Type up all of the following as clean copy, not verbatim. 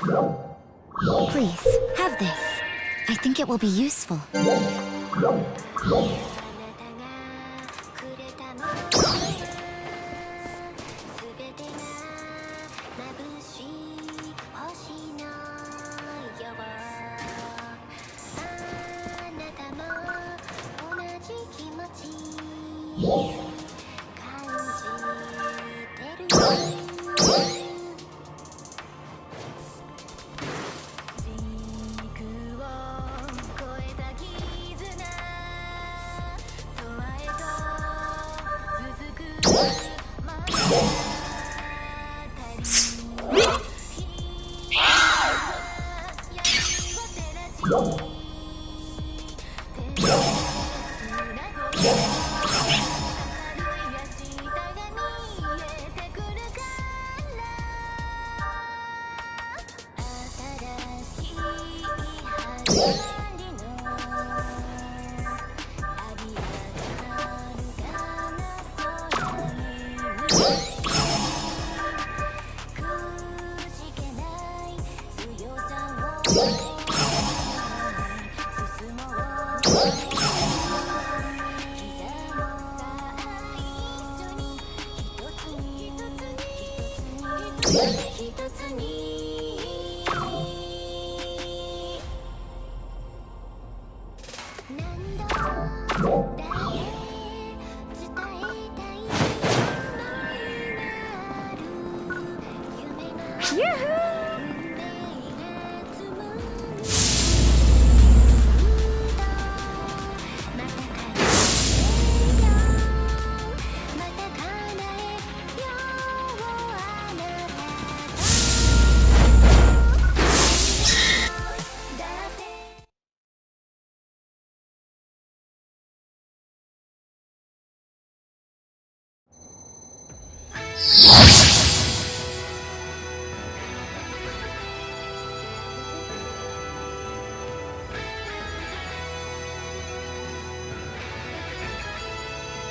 Please, have this. I think it will be useful.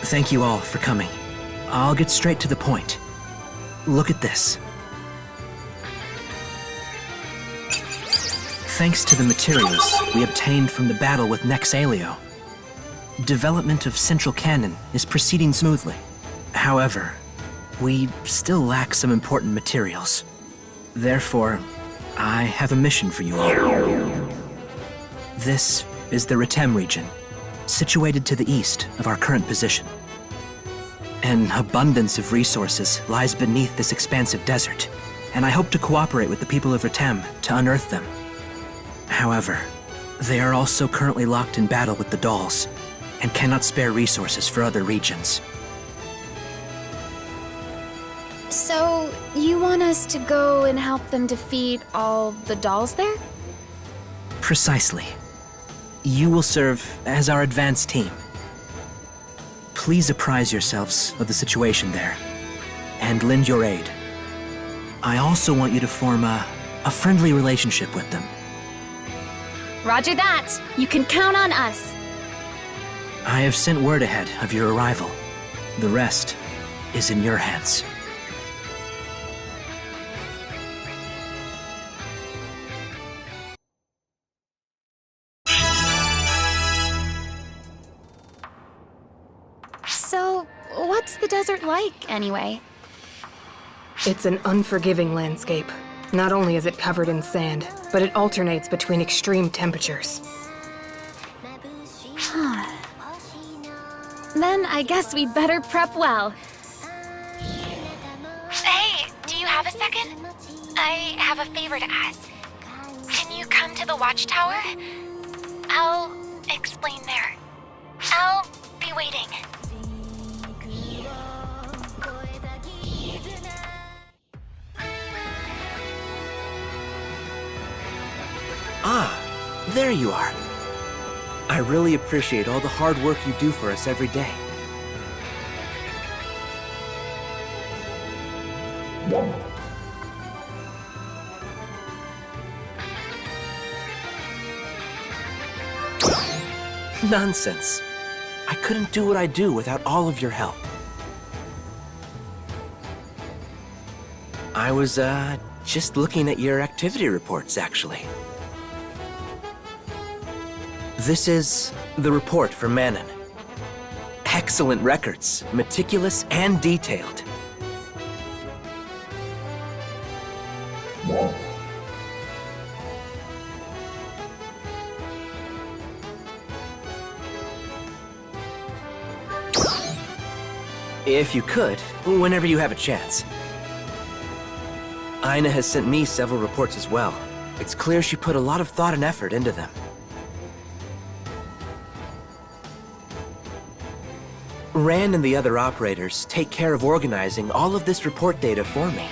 Thank you all for coming. I'll get straight to the point. Look at this. Thanks to the materials we obtained from the battle with Nexalio, development of Central Cannon is proceeding smoothly. However, we still lack some important materials. Therefore, I have a mission for you all. This is the Retem region, situated to the east of our current position. An abundance of resources lies beneath this expansive desert, and I hope to cooperate with the people of Retem to unearth them. However, they are also currently locked in battle with the Dolls, and cannot spare resources for other regions. So, you want us to go and help them defeat all the Dolls there? Precisely. You will serve as our advance team. Please apprise yourselves of the situation there, and lend your aid. I also want you to form a friendly relationship with them. Roger that! You can count on us! I have sent word ahead of your arrival. The rest is in your hands. So, what's the desert like, anyway? It's an unforgiving landscape. Not only is it covered in sand, but it alternates between extreme temperatures. Then I guess we'd better prep well. Hey, do you have a second? I have a favor to ask. Can you come to the watchtower? I'll explain there. I'll be waiting. Ah, there you are. I really appreciate all the hard work you do for us every day. Nonsense. I couldn't do what I do without all of your help. I was, just looking at your activity reports, actually. This is the report for Manon. Excellent records, meticulous and detailed. If you could, whenever you have a chance. Aina has sent me several reports as well. It's clear she put a lot of thought and effort into them. Rand and the other operators take care of organizing all of this report data for me.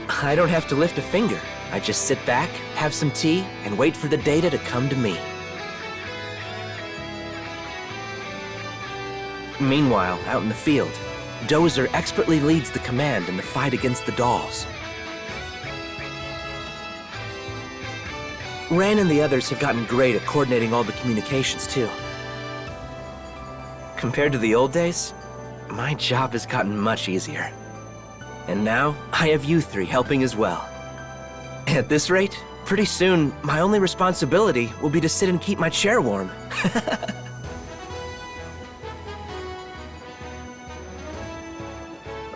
I don't have to lift a finger. I just sit back, have some tea, and wait for the data to come to me. Meanwhile, out in the field, Dozer expertly leads the command in the fight against the dolls. Ran and the others have gotten great at coordinating all the communications, too. Compared to the old days, my job has gotten much easier. And now, I have you three helping as well. At this rate, pretty soon, my only responsibility will be to sit and keep my chair warm.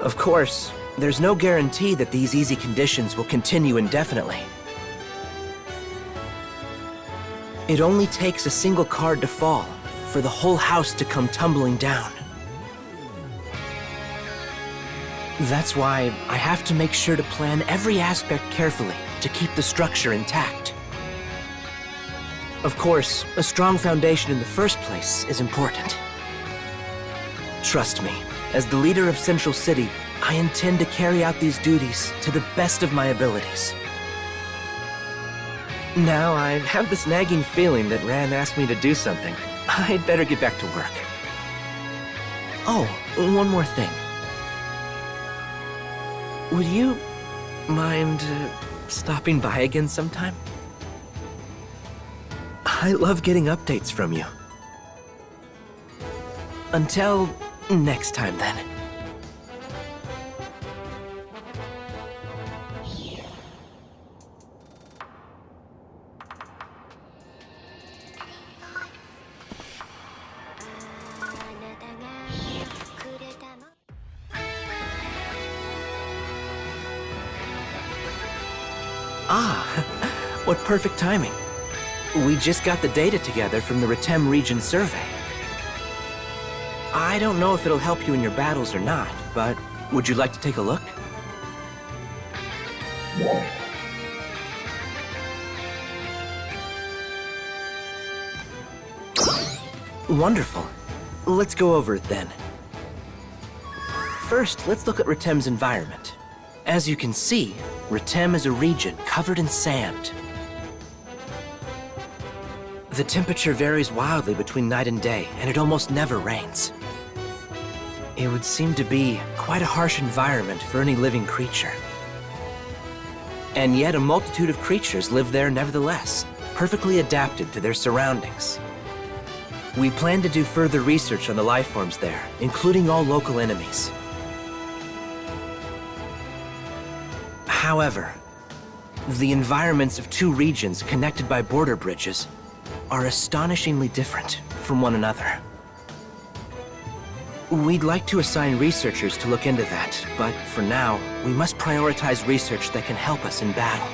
Of course, there's no guarantee that these easy conditions will continue indefinitely. It only takes a single card to fall for the whole house to come tumbling down. That's why I have to make sure to plan every aspect carefully to keep the structure intact. Of course, a strong foundation in the first place is important. Trust me, as the leader of Central City, I intend to carry out these duties to the best of my abilities. Now I have this nagging feeling that Rand asked me to do something. I'd better get back to work. Oh, one more thing. Would you mind stopping by again sometime? I love getting updates from you. Until next time, then. Ah, what perfect timing. We just got the data together from the Retem region survey. I don't know if it'll help you in your battles or not, but would you like to take a look? Wonderful. Let's go over it then. First, let's look at Retem's environment. As you can see, Retem is a region covered in sand. The temperature varies wildly between night and day, and it almost never rains. It would seem to be quite a harsh environment for any living creature. And yet a multitude of creatures live there nevertheless, perfectly adapted to their surroundings. We plan to do further research on the life forms there, including all local enemies. However, the environments of two regions connected by border bridges are astonishingly different from one another. We'd like to assign researchers to look into that, but for now, we must prioritize research that can help us in battle.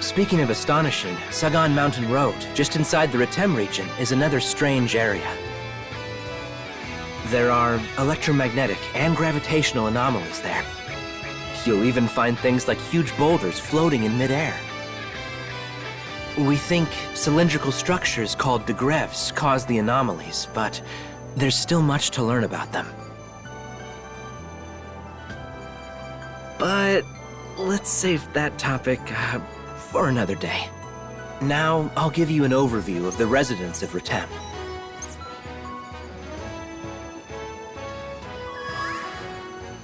Speaking of astonishing, Sagan Mountain Road, just inside the Retem region, is another strange area. There are electromagnetic and gravitational anomalies there. You'll even find things like huge boulders floating in midair. We think cylindrical structures called degrevs cause the anomalies, but there's still much to learn about them. But let's save that topic for another day. Now, I'll give you an overview of the residents of Retem.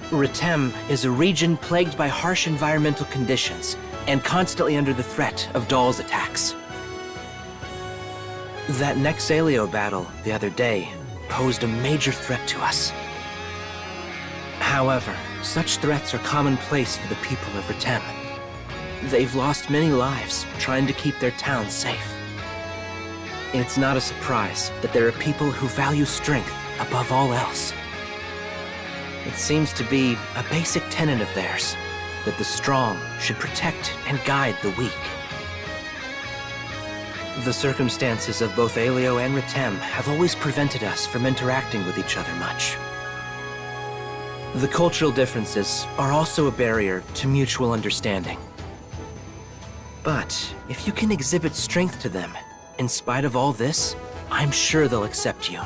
Retem is a region plagued by harsh environmental conditions and constantly under the threat of Dolls' attacks. That Nexalio battle the other day posed a major threat to us. However, such threats are commonplace for the people of Ritem. They've lost many lives trying to keep their town safe. It's not a surprise that there are people who value strength above all else. It seems to be a basic tenet of theirs that the strong should protect and guide the weak. The circumstances of both Aelio and Ritem have always prevented us from interacting with each other much. The cultural differences are also a barrier to mutual understanding. But if you can exhibit strength to them, in spite of all this, I'm sure they'll accept you.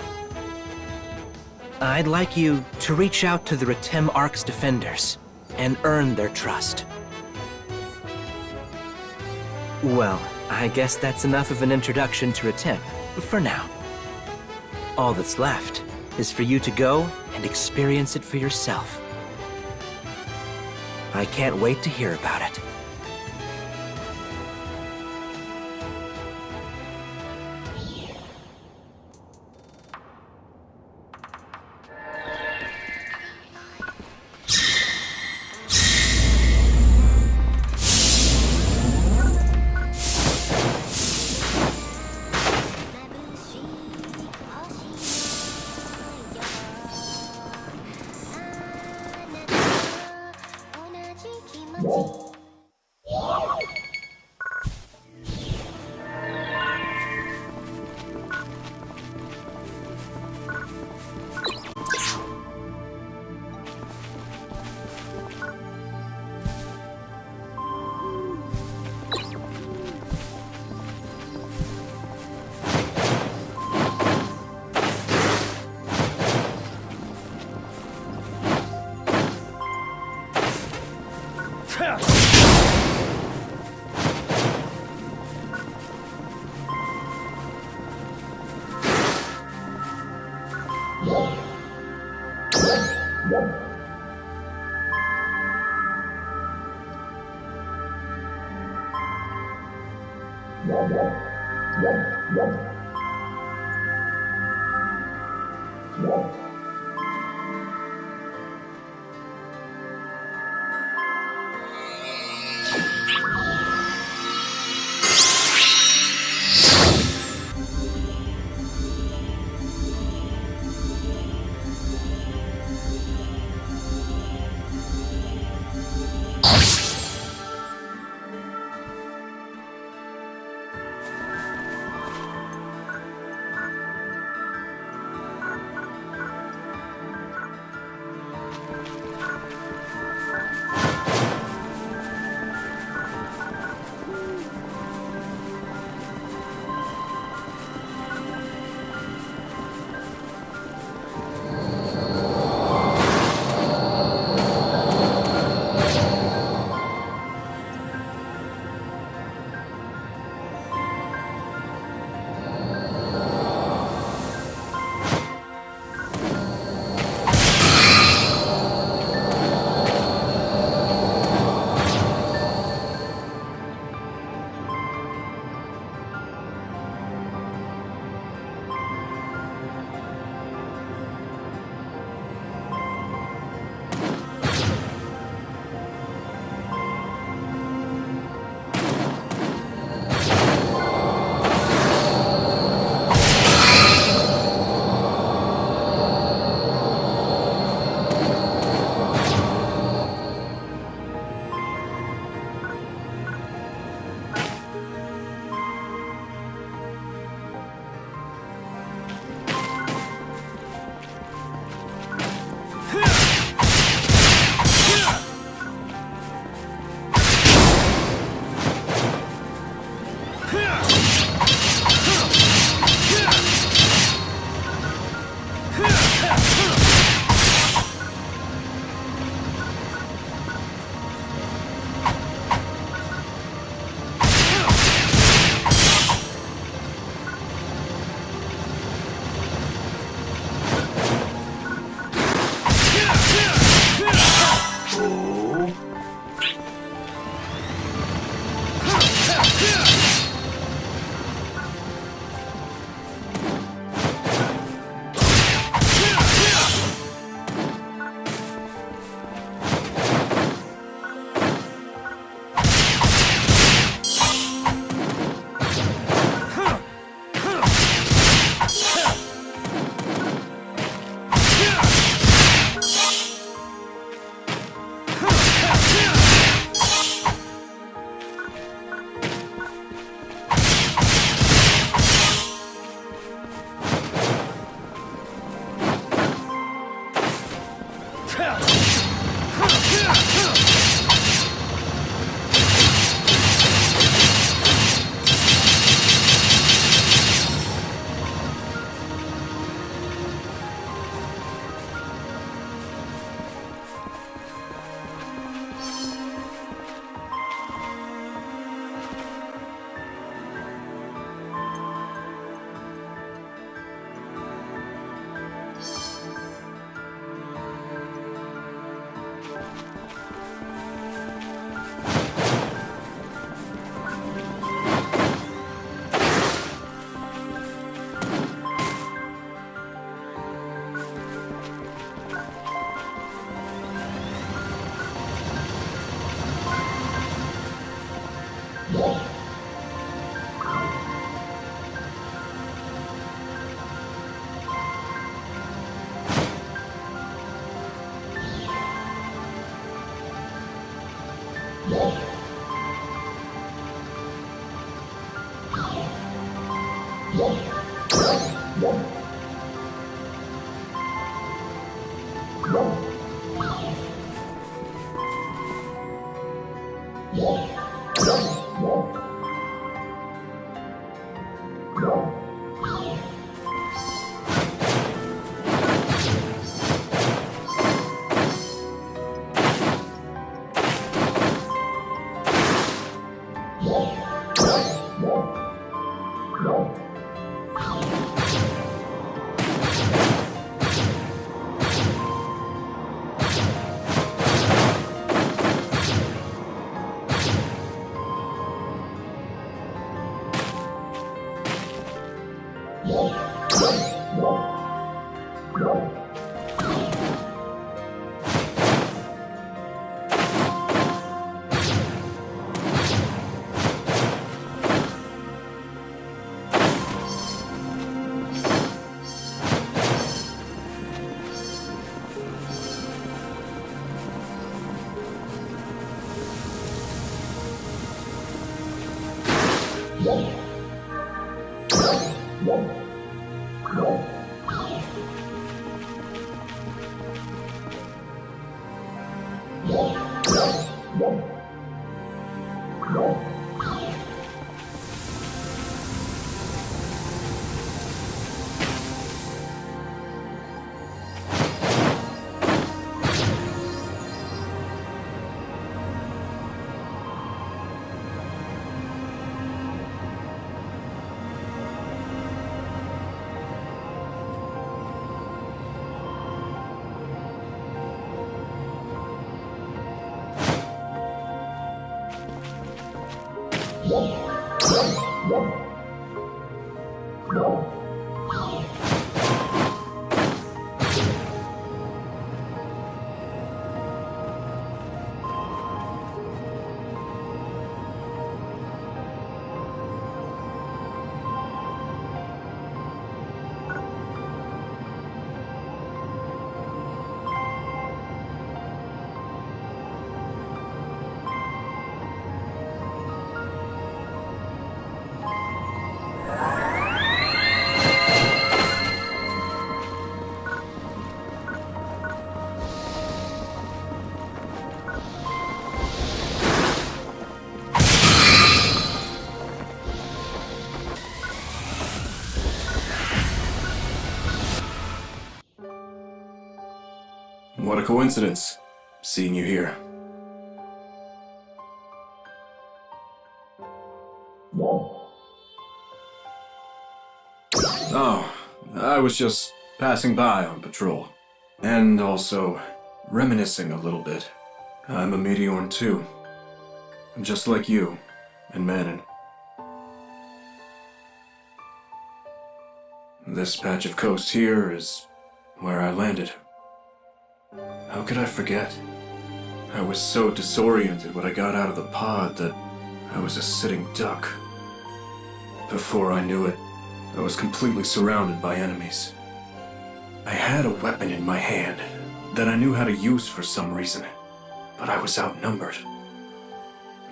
I'd like you to reach out to the Ritem Ark's defenders and earn their trust. Well, I guess that's enough of an introduction to Ritem, for now. All that's left is for you to go and experience it for yourself. I can't wait to hear about it. What a coincidence, seeing you here. Oh, I was just passing by on patrol. And also, reminiscing a little bit. I'm a Meteorn too. Just like you, and Manon. This patch of coast here is where I landed. How could I forget? I was so disoriented when I got out of the pod that I was a sitting duck. Before I knew it, I was completely surrounded by enemies. I had a weapon in my hand that I knew how to use for some reason, but I was outnumbered.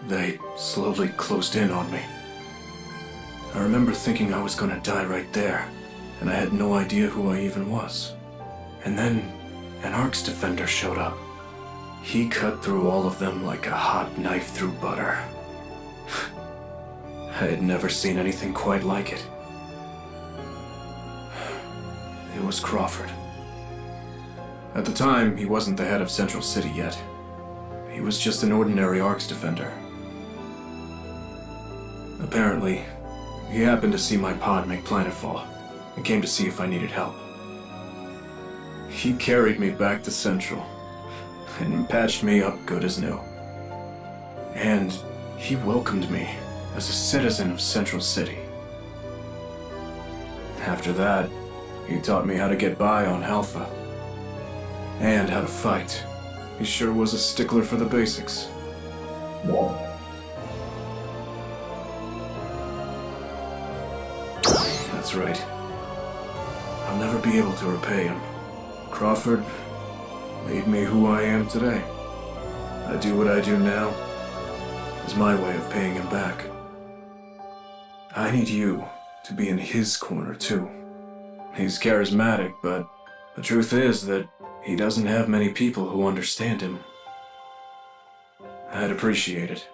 They slowly closed in on me. I remember thinking I was gonna die right there, and I had no idea who I even was. And then an Arcs defender showed up. He cut through all of them like a hot knife through butter. I had never seen anything quite like it. It was Crawford. At the time, he wasn't the head of Central City yet. He was just an ordinary Arcs defender. Apparently, he happened to see my pod make planetfall and came to see if I needed help. He carried me back to Central and patched me up good as new. And he welcomed me as a citizen of Central City. After that, he taught me how to get by on Alpha and how to fight. He sure was a stickler for the basics. That's right. I'll never be able to repay him. Crawford made me who I am today. I do what I do now as my way of paying him back. I need you to be in his corner, too. He's charismatic, but the truth is that he doesn't have many people who understand him. I'd appreciate it.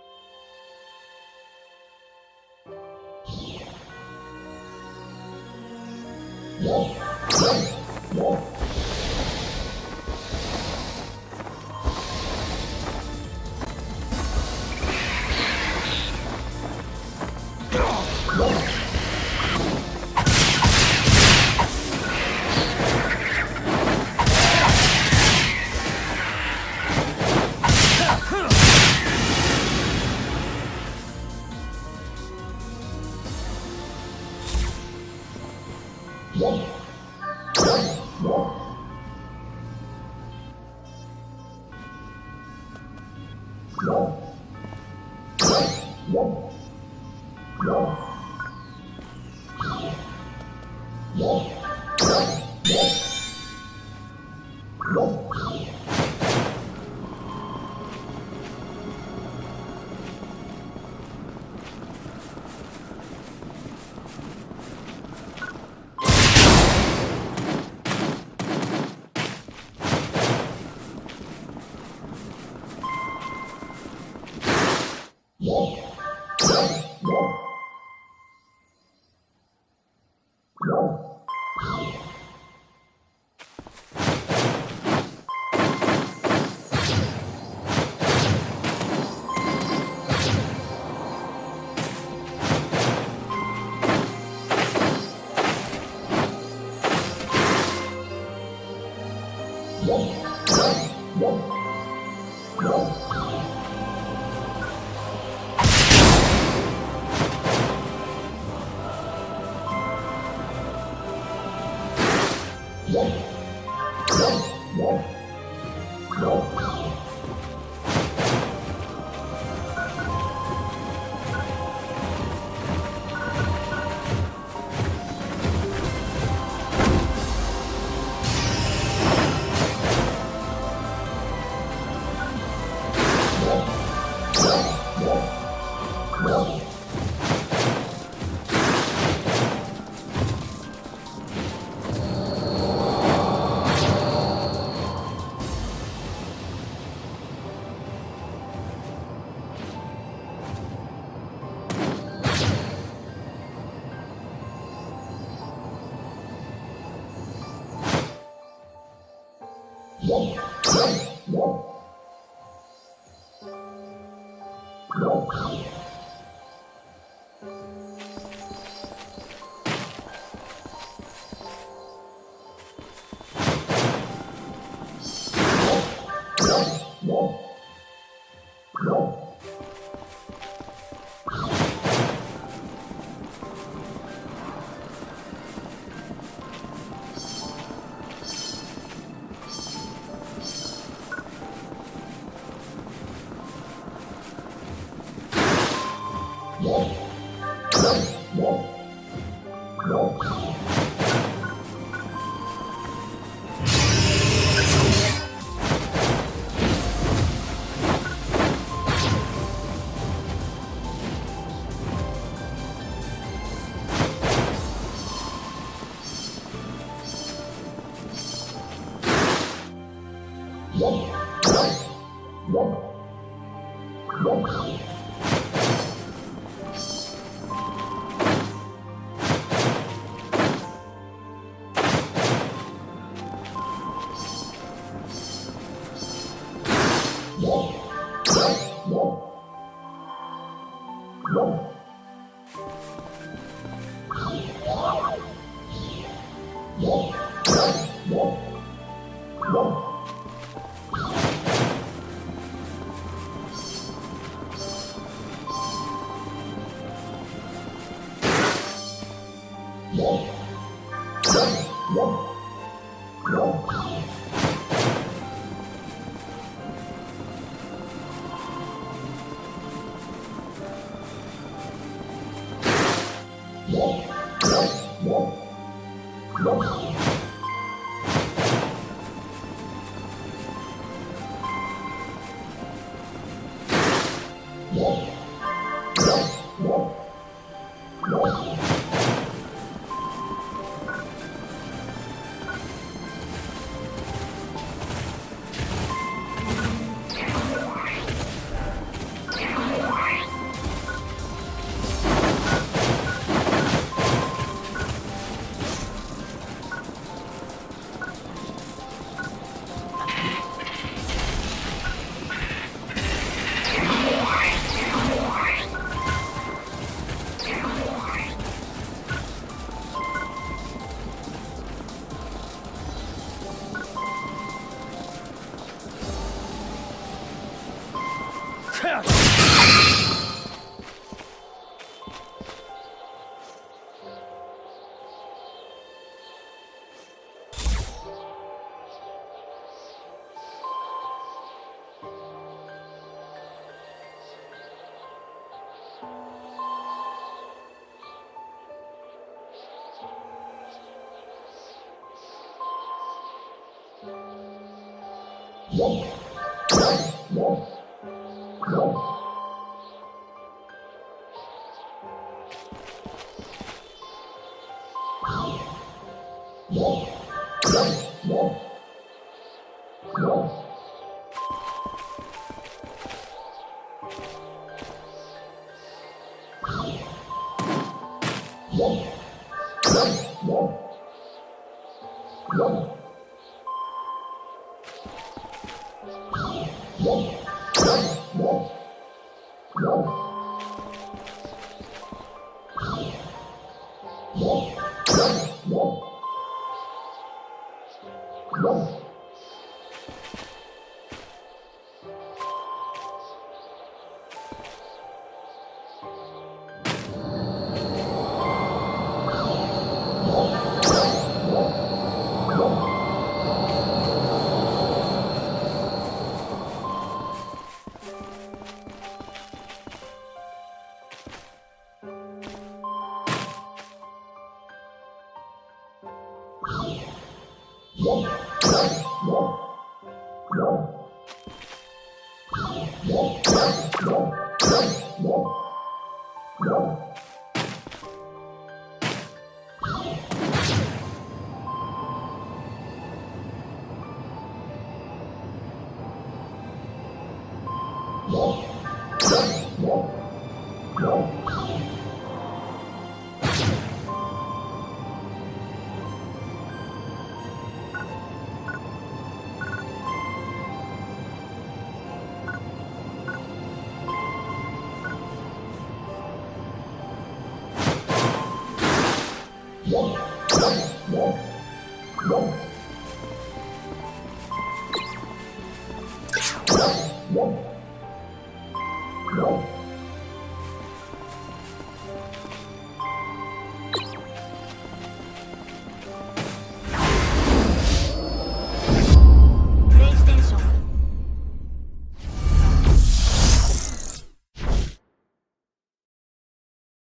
No.